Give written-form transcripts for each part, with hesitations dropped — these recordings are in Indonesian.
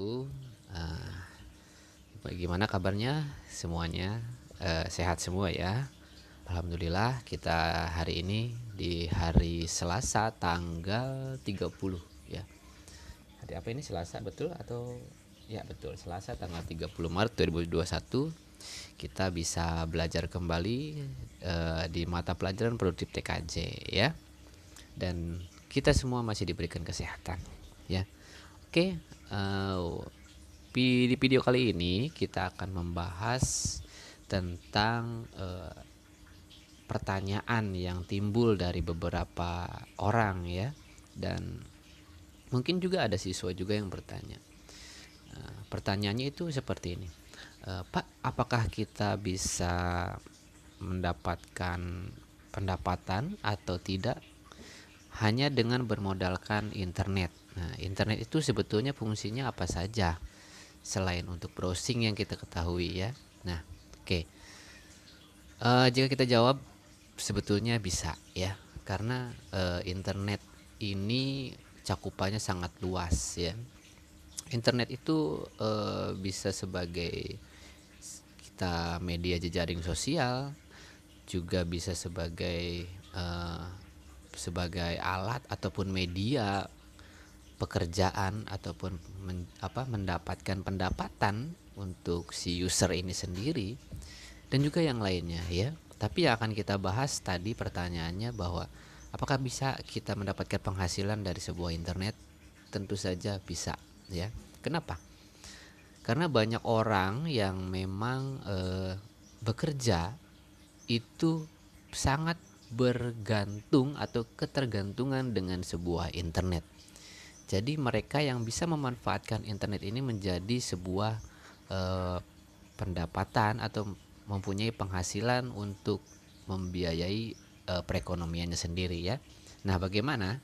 wabarakatuh. Eh, Bagaimana kabarnya semuanya? Sehat semua ya. Alhamdulillah kita hari ini di hari Selasa tanggal 30 ya. Hari apa ini, Selasa betul atau ya betul, Selasa tanggal 30 Maret 2021. Kita bisa belajar kembali di mata pelajaran produktif TKJ ya. Dan kita semua masih diberikan kesehatan ya. Oke, di video kali ini kita akan membahas tentang pertanyaan yang timbul dari beberapa orang ya, dan mungkin juga ada siswa juga yang bertanya. Pertanyaannya itu seperti ini, Pak, apakah kita bisa mendapatkan pendapatan atau tidak hanya dengan bermodalkan internet? Nah, internet itu sebetulnya fungsinya apa saja selain untuk browsing yang kita ketahui ya. Nah, oke. Jika kita jawab sebetulnya bisa ya, karena internet ini cakupannya sangat luas ya. Internet itu bisa sebagai kita media jejaring sosial, juga bisa sebagai alat ataupun media pekerjaan ataupun mendapatkan pendapatan untuk si user ini sendiri, dan juga yang lainnya ya. Tapi yang akan kita bahas tadi pertanyaannya bahwa apakah bisa kita mendapatkan penghasilan dari sebuah internet? Tentu saja bisa ya. Kenapa? Karena banyak orang yang memang bekerja itu sangat bergantung atau ketergantungan dengan sebuah internet. Jadi mereka yang bisa memanfaatkan internet ini menjadi sebuah pendapatan atau mempunyai penghasilan untuk membiayai perekonomiannya sendiri ya. Nah, bagaimana?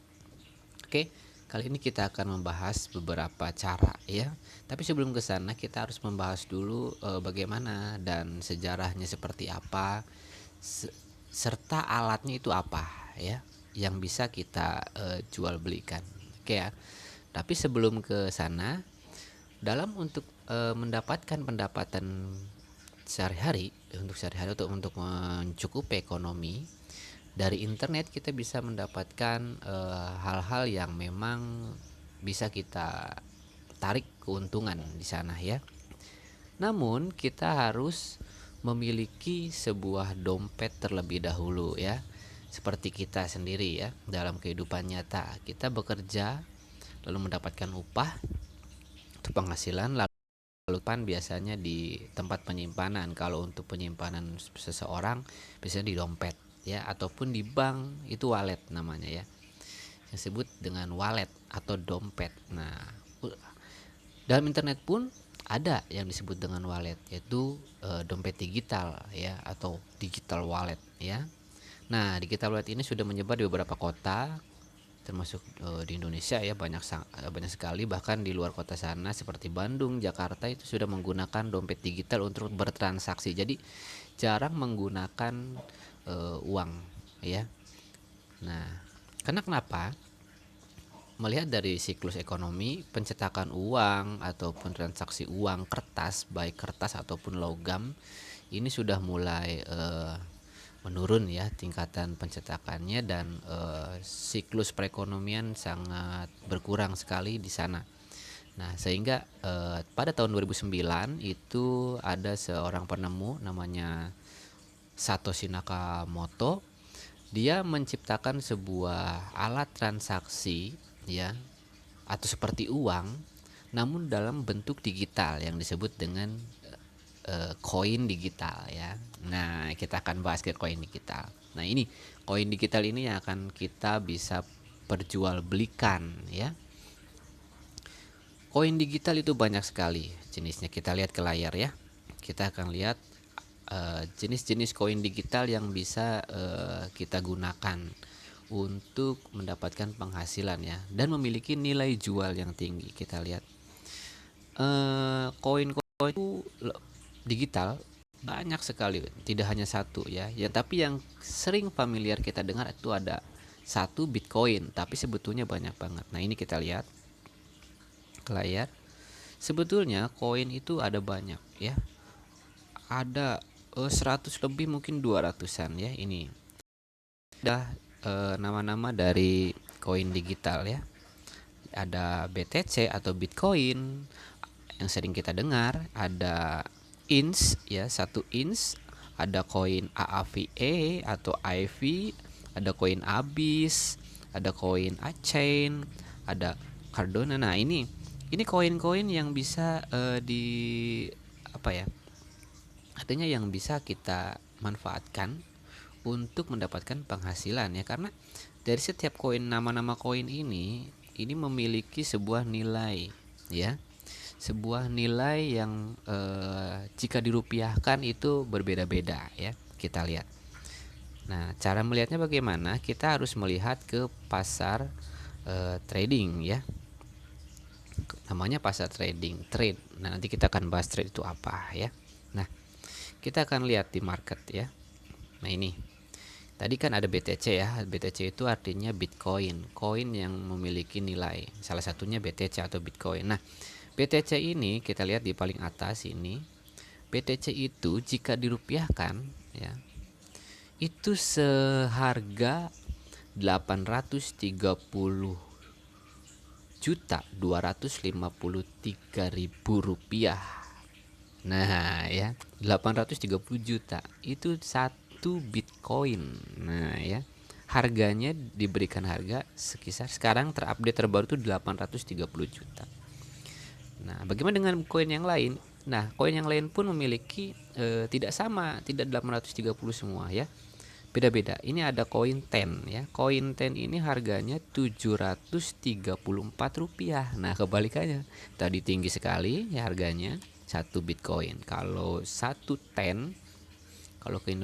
Oke, kali ini kita akan membahas beberapa cara ya. Tapi sebelum ke sana kita harus membahas dulu bagaimana dan sejarahnya seperti apa, serta alatnya itu apa ya, yang bisa kita jual belikan. Oke ya. Tapi sebelum ke sana, dalam untuk mendapatkan pendapatan sehari-hari, untuk mencukupi ekonomi dari internet, kita bisa mendapatkan hal-hal yang memang bisa kita tarik keuntungan di sana ya. Namun kita harus memiliki sebuah dompet terlebih dahulu ya. Seperti kita sendiri ya, dalam kehidupan nyata kita bekerja lalu mendapatkan upah atau penghasilan, lalu biasanya di tempat penyimpanan. Kalau untuk penyimpanan seseorang biasanya di dompet ya, ataupun di bank, itu wallet namanya ya, yang disebut dengan wallet atau dompet. Nah, dalam internet pun ada yang disebut dengan wallet, yaitu dompet digital ya, atau digital wallet ya. Nah, digital wallet ini sudah menyebar di beberapa kota, termasuk di Indonesia ya, banyak sekali. Bahkan di luar kota sana seperti Bandung, Jakarta itu sudah menggunakan dompet digital untuk bertransaksi. Jadi jarang menggunakan uang ya. Nah, karena kenapa? Melihat dari siklus ekonomi, pencetakan uang ataupun transaksi uang kertas, baik kertas ataupun logam, ini sudah mulai menurun ya tingkatan pencetakannya, dan siklus perekonomian sangat berkurang sekali di sana. Nah, sehingga pada tahun 2009 itu ada seorang penemu namanya Satoshi Nakamoto. Dia menciptakan sebuah alat transaksi ya, atau seperti uang namun dalam bentuk digital yang disebut dengan koin digital ya. Nah, kita akan bahas ke koin digital. Nah, ini koin digital ini yang akan kita bisa perjualbelikan ya. Koin digital itu banyak sekali jenisnya. Kita lihat ke layar ya. Kita akan lihat jenis-jenis koin digital yang bisa kita gunakan untuk mendapatkan penghasilan ya, dan memiliki nilai jual yang tinggi. Kita lihat koin-koin digital banyak sekali, tidak hanya satu ya. Ya, tapi yang sering familiar kita dengar itu ada satu Bitcoin, tapi sebetulnya banyak banget. Nah, ini kita lihat ke layar. Sebetulnya koin itu ada banyak ya. Ada 100 lebih, mungkin 200-an ya ini. Ada nama-nama dari koin digital ya. Ada BTC atau Bitcoin yang sering kita dengar, ada INS ya, 1 INS, ada koin AAVE atau IV, ada koin ABIS, ada koin AChain, ada Cardano. Nah, ini koin-koin yang bisa di apa ya? Artinya yang bisa kita manfaatkan untuk mendapatkan penghasilan ya, karena dari setiap koin, nama-nama koin ini memiliki sebuah nilai ya, sebuah nilai yang jika dirupiahkan itu berbeda-beda ya. Kita lihat. Nah, cara melihatnya bagaimana? Kita harus melihat ke pasar trading ya. Namanya pasar trading, trade. Nah, nanti kita akan bahas trade itu apa ya. Nah, kita akan lihat di market ya. Nah, ini tadi kan ada BTC ya. BTC itu artinya Bitcoin, koin yang memiliki nilai. Salah satunya BTC atau Bitcoin. Nah, BTC ini kita lihat di paling atas ini. BTC itu jika dirupiahkan ya, itu seharga 830.253.000 rupiah. Nah ya, 830 juta itu satu Bitcoin. Nah ya, harganya diberikan harga sekisar, sekarang terupdate terbaru itu 830 juta. Nah, bagaimana dengan koin yang lain? Nah, koin yang lain pun memiliki tidak sama, tidak 830 semua ya. Beda-beda. Ini ada koin 10 ya. Koin 10 ini harganya Rp734. Nah, kebalikannya. Tadi tinggi sekali ya harganya satu Bitcoin. Kalau satu 10, kalau ke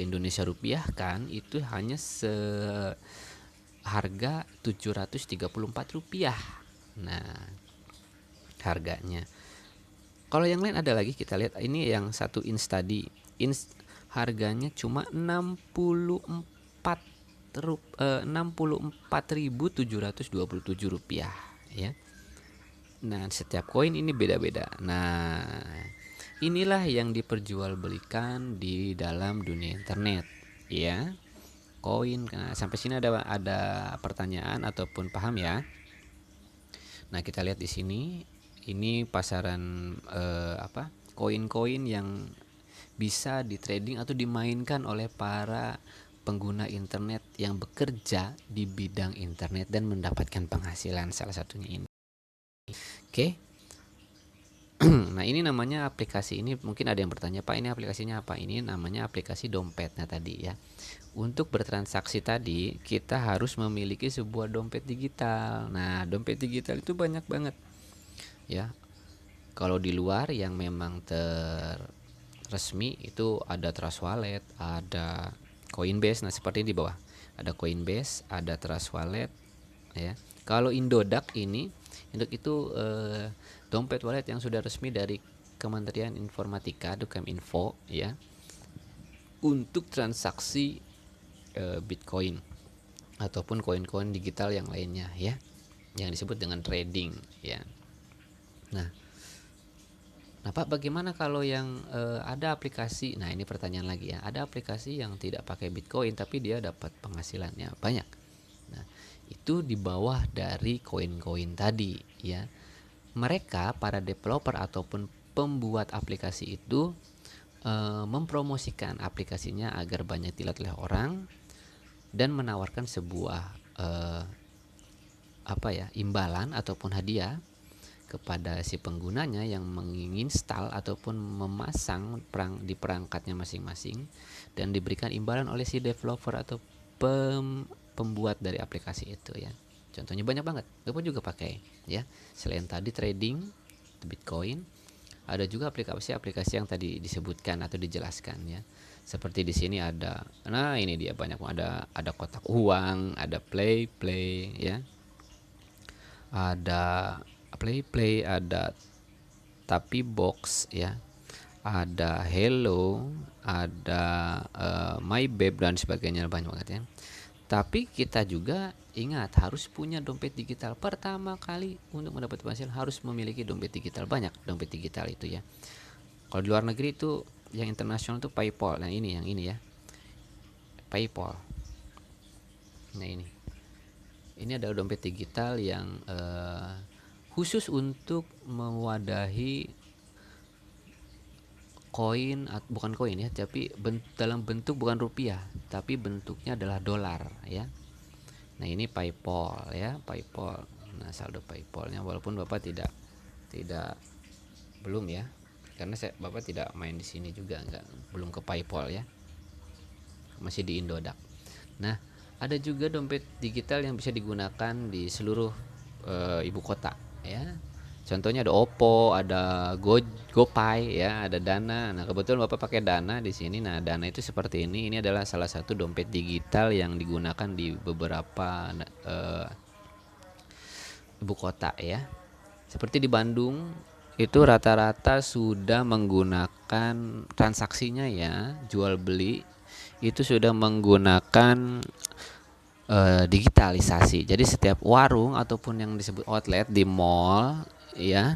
Indonesia rupiah kan itu hanya seharga Rp734. Nah, harganya. Kalau yang lain ada lagi, kita lihat ini yang 1 INS tadi. INS harganya cuma 64.727 rupiah ya. Nah, setiap koin ini beda-beda. Nah, inilah yang diperjualbelikan di dalam dunia internet ya. Koin. Nah, sampai sini ada pertanyaan ataupun paham ya? Nah, kita lihat di sini, ini pasaran koin-koin yang bisa di trading atau dimainkan oleh para pengguna internet yang bekerja di bidang internet dan mendapatkan penghasilan, salah satunya ini. Oke. Nah, ini namanya aplikasi ini, mungkin ada yang bertanya, Pak, ini aplikasinya apa? Ini namanya aplikasi dompetnya tadi ya. Untuk bertransaksi tadi kita harus memiliki sebuah dompet digital. Nah, dompet digital itu banyak banget ya. Kalau di luar yang memang resmi itu ada Trust Wallet, ada Coinbase. Nah, seperti di bawah ada Coinbase, ada Trust Wallet ya. Kalau Indodax Indodax itu dompet wallet yang sudah resmi dari Kementerian Informatika atau Keminfo ya, untuk transaksi Bitcoin ataupun koin-koin digital yang lainnya ya, yang disebut dengan trading ya. Nah, Pak, bagaimana kalau yang ada aplikasi? Nah, ini pertanyaan lagi ya. Ada aplikasi yang tidak pakai Bitcoin tapi dia dapat penghasilannya banyak. Nah, itu di bawah dari koin-koin tadi ya. Mereka, para developer ataupun pembuat aplikasi itu mempromosikan aplikasinya agar banyak dilihat oleh orang dan menawarkan sebuah imbalan ataupun hadiah kepada si penggunanya yang menginstal ataupun memasang di perangkatnya masing-masing, dan diberikan imbalan oleh si developer atau pembuat dari aplikasi itu ya. Contohnya banyak banget. Gue juga pakai ya. Selain tadi trading Bitcoin, ada juga aplikasi-aplikasi yang tadi disebutkan atau dijelaskan ya. Seperti di sini ada. Nah, ini dia banyak, ada kotak uang, ada play ya. Ada play, ada tapi box ya. Ada hello, ada my babe dan sebagainya, banyak banget ya. Tapi kita juga ingat harus punya dompet digital. Pertama kali untuk mendapat penghasilan harus memiliki dompet digital. Banyak dompet digital itu ya. Kalau di luar negeri itu yang internasional itu PayPal. Nah ini yang ini ya, PayPal. Nah ini adalah dompet digital yang khusus untuk mewadahi koin, bukan koin ya, tapi dalam bentuk bukan rupiah, tapi bentuknya adalah dolar ya. Nah ini PayPal ya, PayPal. Nah saldo PayPalnya, walaupun Bapak tidak belum ya, karena Bapak tidak main di sini juga, belum ke PayPal ya, masih di Indodax. Nah ada juga dompet digital yang bisa digunakan di seluruh ibu kota ya. Contohnya ada Oppo, ada GoPay ya, ada Dana. Nah, kebetulan Bapak pakai Dana di sini. Nah, Dana itu seperti ini. Ini adalah salah satu dompet digital yang digunakan di beberapa ibu kota ya. Seperti di Bandung itu rata-rata sudah menggunakan transaksinya ya, jual beli itu sudah menggunakan digitalisasi. Jadi setiap warung ataupun yang disebut outlet di mall ya,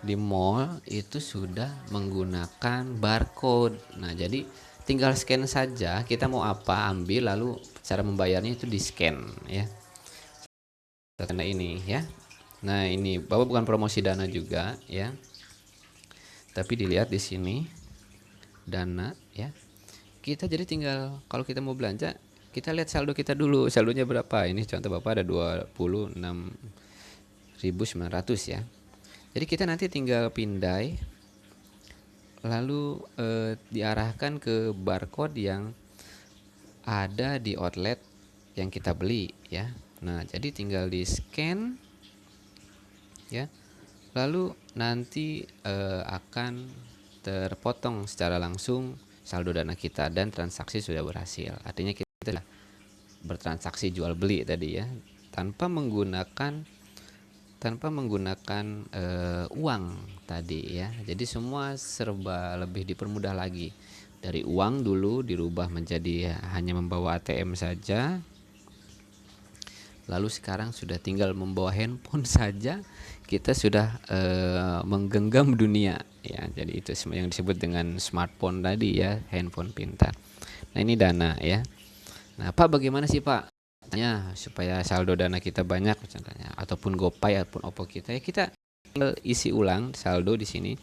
di mall itu sudah menggunakan barcode. Nah jadi tinggal scan saja, kita mau apa ambil, lalu cara membayarnya itu di scan ya, tanda ini ya. Nah ini Bapak bukan promosi Dana juga ya, tapi dilihat di sini Dana ya. Kita jadi tinggal kalau kita mau belanja, kita lihat saldo kita dulu, saldonya berapa. Ini contoh Bapak ada 26.900 ya. Jadi kita nanti tinggal pindai, lalu diarahkan ke barcode yang ada di outlet yang kita beli ya. Nah jadi tinggal di scan ya, lalu nanti akan terpotong secara langsung saldo Dana kita dan transaksi sudah berhasil. Artinya kita bertransaksi jual beli tadi ya, tanpa menggunakan uang tadi ya. Jadi semua serba lebih dipermudah lagi. Dari uang dulu dirubah menjadi hanya membawa ATM saja. Lalu sekarang sudah tinggal membawa handphone saja, kita sudah menggenggam dunia ya. Jadi itu yang disebut dengan smartphone tadi ya, handphone pintar. Nah ini Dana ya. Nah Pak, bagaimana sih Pak supaya saldo Dana kita banyak contohnya, ataupun GoPay ataupun Oppo kita ya, kita isi ulang saldo di sini,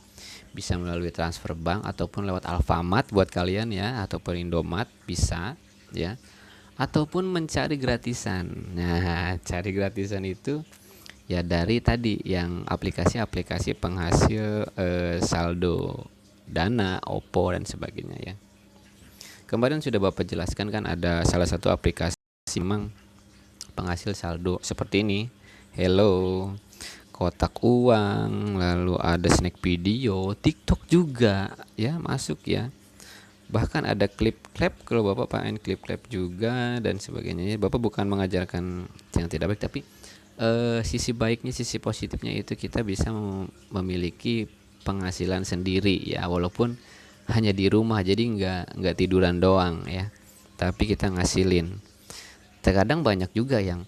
bisa melalui transfer bank ataupun lewat Alfamart buat kalian ya, ataupun Indomart bisa ya, ataupun mencari gratisan. Nah cari gratisan itu ya dari tadi yang aplikasi-aplikasi penghasil saldo Dana, Oppo dan sebagainya ya. Kemarin sudah Bapak jelaskan kan, ada salah satu aplikasi memang penghasil saldo seperti ini, Hello, kotak uang, lalu ada snack video, TikTok juga ya masuk ya. Bahkan ada klip clap kalau Bapak main klip clap juga dan sebagainya. Bapak bukan mengajarkan yang tidak baik, tapi sisi baiknya, sisi positifnya itu kita bisa memiliki penghasilan sendiri ya, walaupun hanya di rumah, jadi nggak tiduran doang ya, tapi kita ngasilin. Terkadang banyak juga yang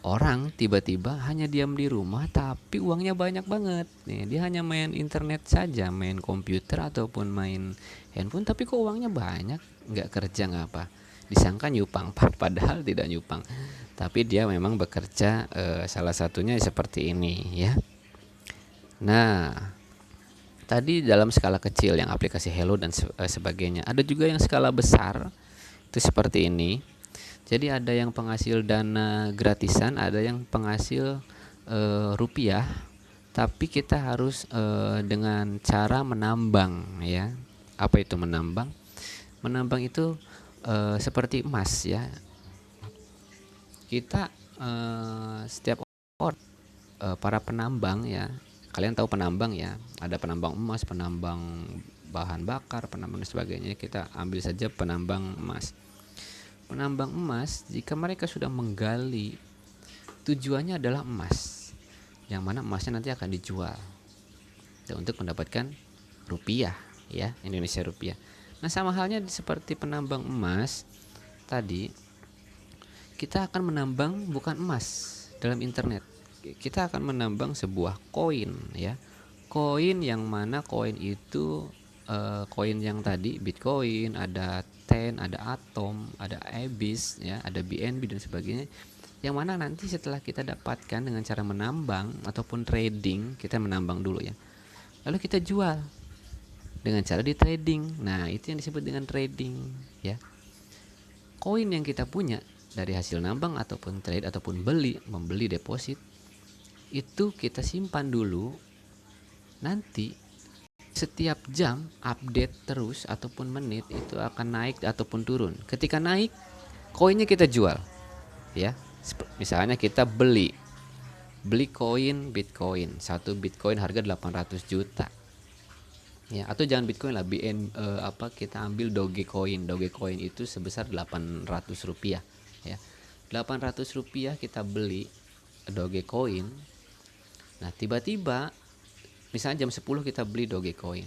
orang tiba-tiba hanya diam di rumah tapi uangnya banyak banget nih, dia hanya main internet saja, main komputer ataupun main handphone, tapi kok uangnya banyak, nggak kerja nggak apa, disangka nyupang padahal tidak nyupang, tapi dia memang bekerja. Salah satunya seperti ini ya. Nah tadi dalam skala kecil yang aplikasi Hello dan sebagainya. Ada juga yang skala besar itu seperti ini. Jadi ada yang penghasil Dana gratisan, ada yang penghasil rupiah, tapi kita harus dengan cara menambang ya. Apa itu menambang? Menambang itu seperti emas ya. Kita setiap orang para penambang ya. Kalian tahu penambang ya, ada penambang emas, penambang bahan bakar, penambang dan sebagainya. Kita ambil saja penambang emas. Penambang emas, jika mereka sudah menggali, tujuannya adalah emas, yang mana emasnya nanti akan dijual dan untuk mendapatkan rupiah ya, Indonesia rupiah. Nah sama halnya seperti penambang emas, tadi, kita akan menambang bukan emas dalam internet. Kita akan menambang sebuah koin ya. Koin yang mana koin itu koin yang tadi Bitcoin, ada Ten, ada Atom, ada Abyss ya, ada BNB dan sebagainya. Yang mana nanti setelah kita dapatkan dengan cara menambang ataupun trading, kita menambang dulu ya. Lalu kita jual dengan cara di trading. Nah, itu yang disebut dengan trading ya. Koin yang kita punya dari hasil nambang ataupun trade ataupun membeli deposit, itu kita simpan dulu. Nanti setiap jam update terus ataupun menit itu akan naik ataupun turun. Ketika naik, koinnya kita jual ya. Misalnya kita beli koin Bitcoin, satu Bitcoin harga 800 juta ya, atau jangan Bitcoin lah, kita ambil Dogecoin. Dogecoin itu sebesar 800 rupiah ya. 800 rupiah kita beli Dogecoin. Nah, tiba-tiba misalnya jam 10 kita beli Dogecoin,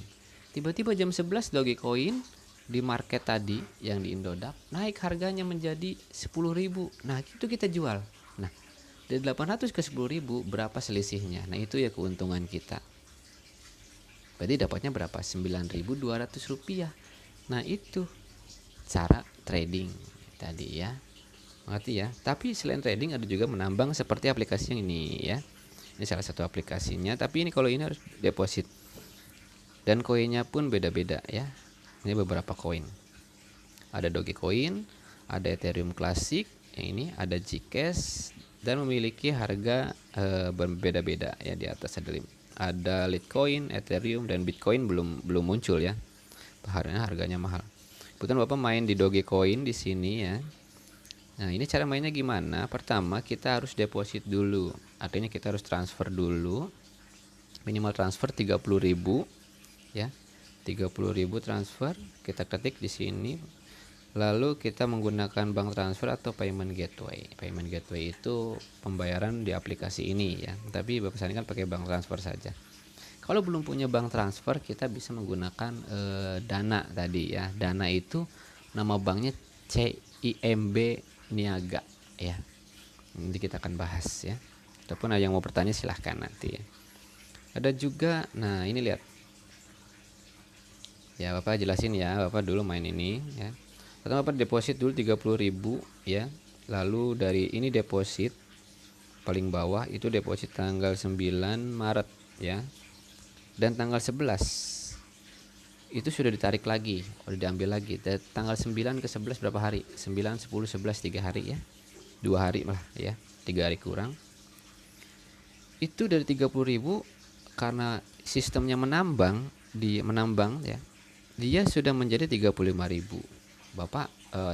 tiba-tiba jam 11 Dogecoin di market tadi yang di Indodax naik harganya menjadi 10.000. Nah, itu kita jual. Nah, dari 800 ke 10.000 berapa selisihnya? Nah, itu ya keuntungan kita. Berarti dapatnya berapa? 9.200 rupiah. Nah, itu cara trading tadi ya. Mengerti ya? Tapi selain trading ada juga menambang seperti aplikasi yang ini ya. Ini salah satu aplikasinya, tapi ini kalau ini harus deposit. Dan koinnya pun beda-beda ya. Ini beberapa koin. Ada Dogecoin, ada Ethereum Classic, yang ini ada Zcash, dan memiliki harga berbeda-beda ya. Di atas ada Litecoin, Ethereum, dan Bitcoin belum muncul ya. Harganya mahal. Kebetulan Bapak main di Dogecoin di sini ya. Nah, ini cara mainnya gimana? Pertama, kita harus deposit dulu. Artinya kita harus transfer dulu. Minimal transfer 30.000 ya. 30.000 transfer, kita ketik di sini. Lalu kita menggunakan bank transfer atau payment gateway. Payment gateway itu pembayaran di aplikasi ini ya. Tapi Bapak sarankan pakai bank transfer saja. Kalau belum punya bank transfer, kita bisa menggunakan Dana tadi ya. Dana itu nama banknya CIMB Niaga ya. Nanti kita akan bahas ya. Ataupun ada yang mau bertanya silahkan nanti ya. Ada juga, nah ini lihat ya, Bapak jelasin ya. Bapak dulu main ini ya. Pertama Bapak deposit dulu 30.000 ya. Lalu dari ini deposit paling bawah itu deposit tanggal 9 Maret ya. Dan tanggal 11 itu sudah ditarik lagi, udah diambil lagi. Dan tanggal 9 ke 11 berapa hari? 9, 10, 11, 3 hari ya. 2 hari lah ya, 3 hari kurang. Itu dari 30.000 karena sistemnya menambang ya. Dia sudah menjadi 35.000. Bapak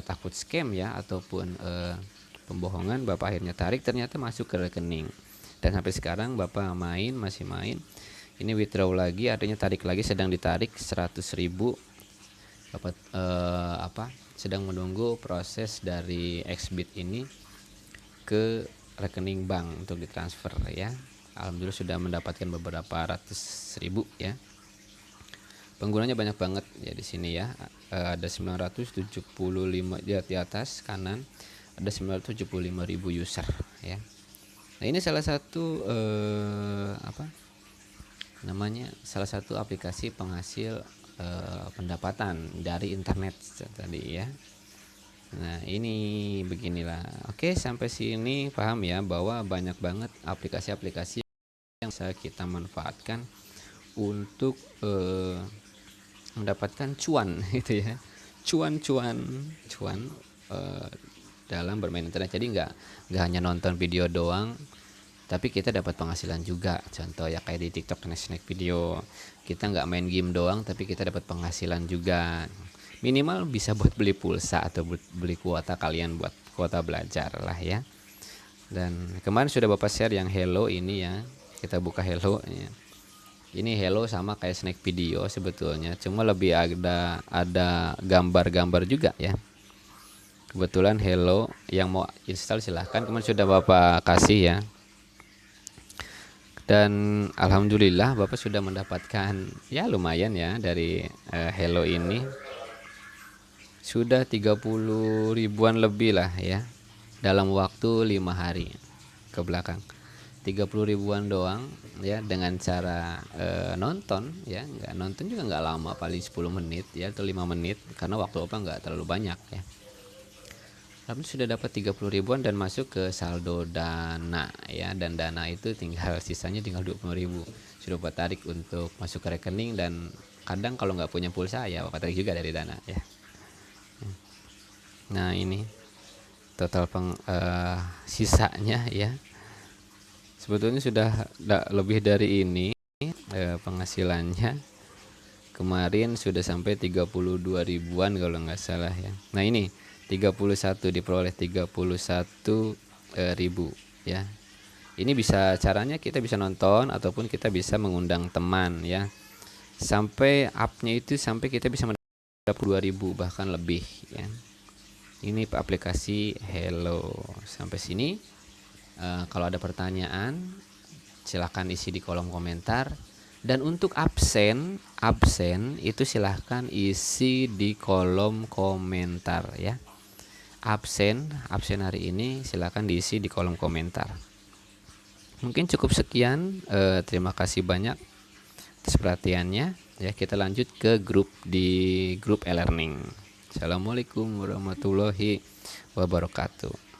takut scam ya ataupun pembohongan, Bapak akhirnya tarik, ternyata masuk ke rekening. Dan sampai sekarang Bapak masih main. Ini withdraw lagi, artinya tarik lagi, sedang ditarik 100.000. Bapak sedang menunggu proses dari Xbit ini ke rekening bank untuk ditransfer ya. Alhamdulillah sudah mendapatkan beberapa ratus ribu ya. Penggunanya banyak banget ya di sini ya. Ada 975 di atas kanan, ada 975.000 user ya. Nah, ini salah satu salah satu aplikasi penghasil pendapatan dari internet tadi ya. Nah, ini beginilah. Oke, sampai sini paham ya bahwa banyak banget aplikasi-aplikasi yang bisa kita manfaatkan untuk mendapatkan cuan gitu ya. Cuan dalam bermain internet. Jadi nggak hanya nonton video doang, tapi kita dapat penghasilan juga. Contoh ya kayak di TikTok snack video, kita nggak main game doang, tapi kita dapat penghasilan juga. Minimal bisa buat beli pulsa atau beli kuota kalian, buat kuota belajar lah ya. Dan kemarin sudah Bapak share yang Hello ini ya. Kita buka Hello ya. Ini Hello sama kayak snack video sebetulnya, cuma lebih ada gambar-gambar juga ya. Kebetulan Hello, yang mau install silahkan, kemarin sudah Bapak kasih ya. Dan alhamdulillah Bapak sudah mendapatkan ya lumayan ya dari Hello ini. sudah 30 ribuan lebih lah ya dalam waktu 5 hari ke belakang. 30 ribuan doang ya dengan cara nonton ya, nggak nonton juga nggak lama, paling 10 menit ya atau 5 menit karena waktu opa nggak terlalu banyak ya. Lalu sudah dapat 30 ribuan dan masuk ke saldo dana ya, dan dana itu tinggal sisanya tinggal 20 ribu sudah opa tarik untuk masuk ke rekening, dan kadang kalau nggak punya pulsa ya opa tarik juga dari dana ya. Nah ini total sisanya ya, sebetulnya sudah lebih dari ini penghasilannya. Kemarin sudah sampai 32 ribuan kalau nggak salah ya. Nah ini 31 diperoleh 31 ribu ya. Ini bisa, caranya kita bisa nonton ataupun kita bisa mengundang teman ya. Sampai upnya itu sampai kita bisa mendapat 2000 bahkan lebih ya. Ini aplikasi Hello. Sampai sini kalau ada pertanyaan silahkan isi di kolom komentar, dan untuk absen itu silahkan isi di kolom komentar ya. Absen hari ini silahkan diisi di kolom komentar. Mungkin cukup sekian, terima kasih banyak atas perhatiannya ya. Kita lanjut ke grup e-learning. Assalamualaikum warahmatullahi wabarakatuh.